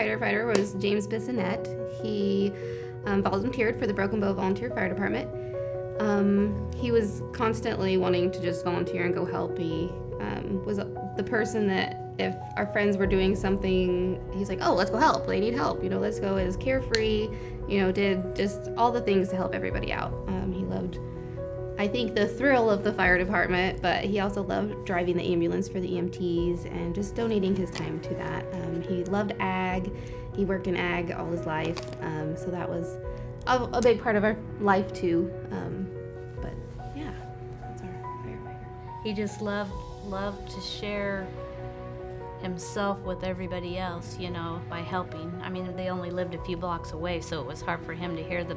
firefighter was James Bissonette. He volunteered for the Broken Bow Volunteer Fire Department. He was constantly wanting to just volunteer and go help. He was the person that if our friends were doing something, he's like, oh, let's go help. They need help. Let's go. Is carefree. Did just all the things to help everybody out. He loved, I think, the thrill of the fire department, but he also loved driving the ambulance for the EMTs and just donating his time to that. He loved ag. He worked in ag all his life, so that was a big part of our life too. But yeah, that's our firefighter. He just loved to share himself with everybody else, by helping. I mean, they only lived a few blocks away, so it was hard for him to hear the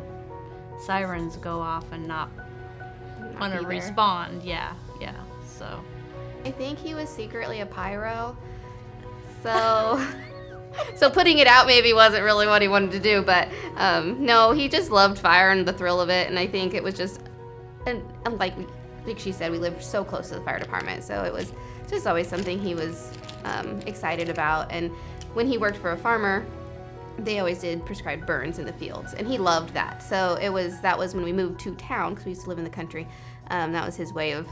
sirens go off and not want to respond. Yeah. So I think he was secretly a pyro. So putting it out maybe wasn't really what he wanted to do, but no, he just loved fire and the thrill of it, and I think it was just, and like she said, we lived so close to the fire department, so it was just always something he was excited about. And when he worked for a farmer, they always did prescribed burns in the fields, and he loved that. So that was when we moved to town, because we used to live in the country. That was his way of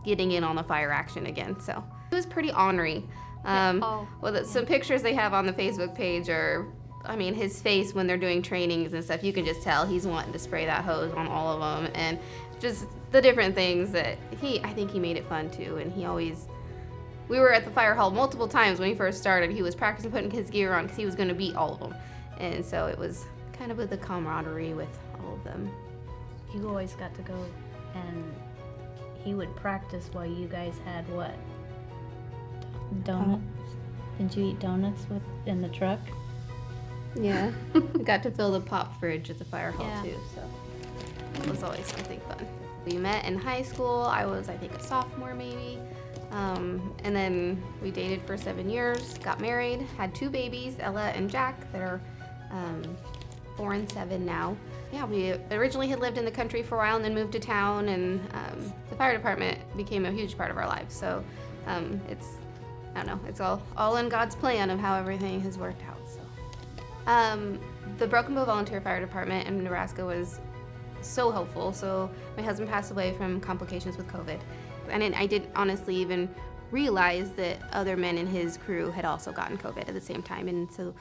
getting in on the fire action again. So it was pretty ornery. Some pictures they have on the Facebook page are, his face when they're doing trainings and stuff, you can just tell he's wanting to spray that hose on all of them, and just the different things that I think he made it fun too. And we were at the fire hall multiple times when he first started. He was practicing putting his gear on because he was going to beat all of them. And so it was kind of with the camaraderie with all of them. You always got to go, and he would practice while you guys had what? Donuts? Did you eat donuts in the truck? Yeah. We got to fill the pop fridge at the fire hall too, so it was always something fun. We met in high school. I was, I think, a sophomore maybe. And then we dated for 7 years, got married, had 2 babies, Ella and Jack, that are 4 and 7 now. Yeah, we originally had lived in the country for a while and then moved to town, and the fire department became a huge part of our life. So it's all in God's plan of how everything has worked out. So the Broken Bow Volunteer Fire Department in Nebraska was so helpful. So my husband passed away from complications with COVID. And I didn't honestly even realize that other men in his crew had also gotten COVID at the same time. And so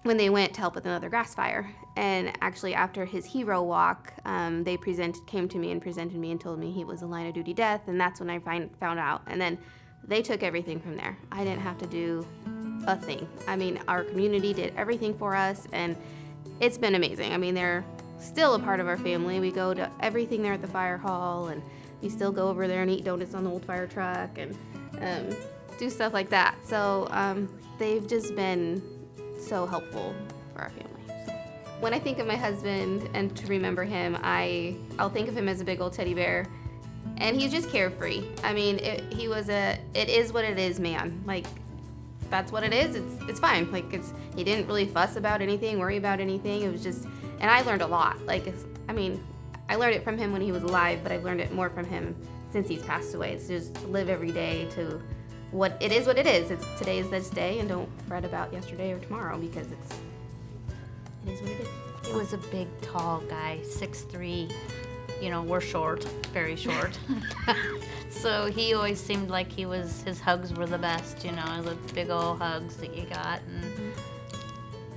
when they went to help with another grass fire, and actually after his hero walk, they came to me and presented me and told me he was a line of duty death, and that's when I found out. And then they took everything from there. I didn't have to do a thing. Our community did everything for us, and it's been amazing. They're still a part of our family. We go to everything there at the fire hall, and we still go over there and eat donuts on the old fire truck and do stuff like that. So they've just been so helpful for our family. So when I think of my husband and to remember him, I'll think of him as a big old teddy bear, and he's just carefree. It is what it is, man. Like, that's what it is. It's fine. He didn't really fuss about anything, worry about anything. It was just, and I learned a lot. I learned it from him when he was alive, but I've learned it more from him since he's passed away. It's just live every day to what it is. Today is this day, and don't fret about yesterday or tomorrow, because it is what it is. He was a big, tall guy, 6'3". We're short, very short. So he always seemed like his hugs were the best, the big old hugs that you got. And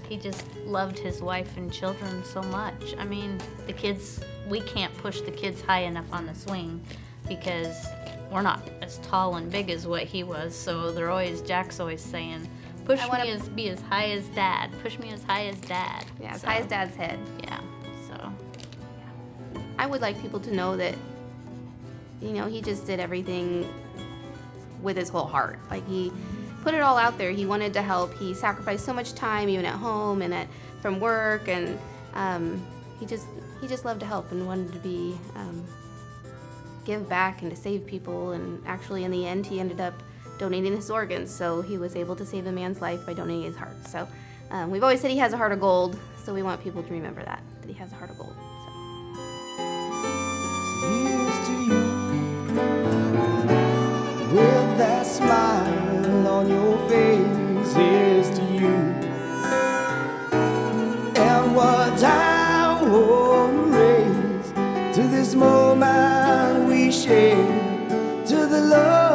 he just loved his wife and children so much. The kids, we can't push the kids high enough on the swing because we're not as tall and big as what he was. So Jack's always saying, be as high as Dad. Push me as high as Dad. Yeah, as high as Dad's head. Yeah, so. I would like people to know that, he just did everything with his whole heart. He put it all out there. He wanted to help. He sacrificed so much time, even at home and from work, and he just loved to help and wanted to give back and to save people. And actually, in the end, he ended up donating his organs, so he was able to save a man's life by donating his heart. So we've always said he has a heart of gold, so we want people to remember that he has a heart of gold. Here's to you, with that smile on your face. Here's to you, our time won't race to this moment we share, to the love